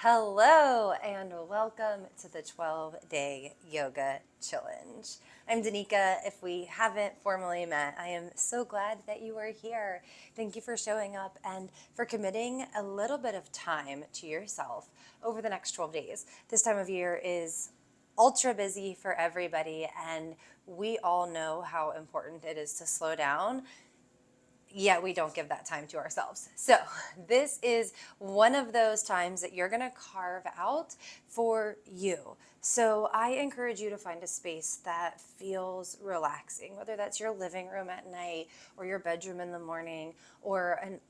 Hello and welcome to the 12-day yoga challenge. I'm Danica. If we haven't formally met, I am so glad that you are here. Thank you for showing up and for committing a little bit of time to yourself over the next 12 days. This time of year is ultra busy for everybody, and we all know how important it is to slow down, yet we don't give that time to ourselves. So this is one of those times that you're going to carve out for you. So I encourage you to find a space that feels relaxing, whether that's your living room at night or your bedroom in the morning or an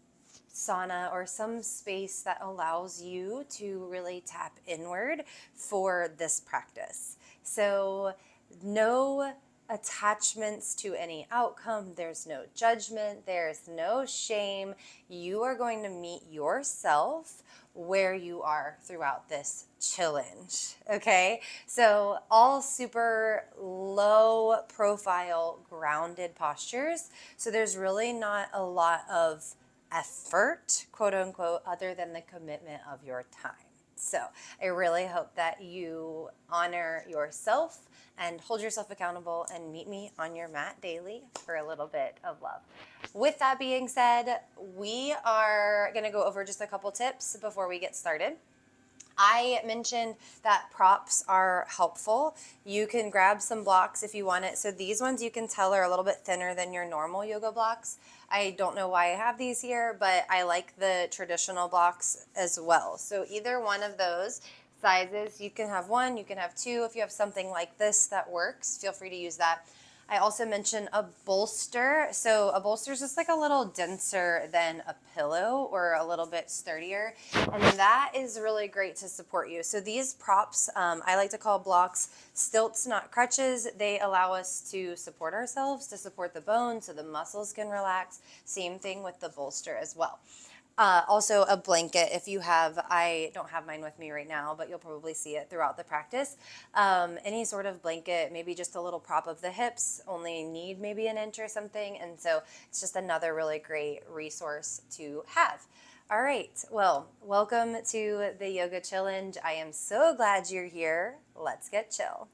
sauna or some space that allows you to really tap inward for this practice. So no attachments to any outcome. There's no judgment. There's no shame. You are going to meet yourself where you are throughout this challenge. Okay. So all super low profile grounded postures. So there's really not a lot of effort, quote unquote, other than the commitment of your time. So I really hope that you honor yourself and hold yourself accountable and meet me on your mat daily for a little bit of love. With that being said, we are going to go over just a couple tips before we get started. I mentioned that props are helpful. You can grab some blocks if you want it. So these ones you can tell are a little bit thinner than your normal yoga blocks. I don't know why I have these here, but I like the traditional blocks as well. So either one of those sizes, you can have one, you can have two. If you have something like this that works, feel free to use that. I also mentioned a bolster. So a bolster is just like a little denser than a pillow or a little bit sturdier. And that is really great to support you. So these props, I like to call blocks stilts, not crutches. They allow us to support ourselves, to support the bones so the muscles can relax. Same thing with the bolster as well. Also a blanket if you have, I don't have mine with me right now, but you'll probably see it throughout the practice. Any sort of blanket, maybe just a little prop of the hips, only need maybe an inch or something. And so it's just another really great resource to have. All right, well, welcome to the Yoga Challenge. I am so glad you're here. Let's get chill.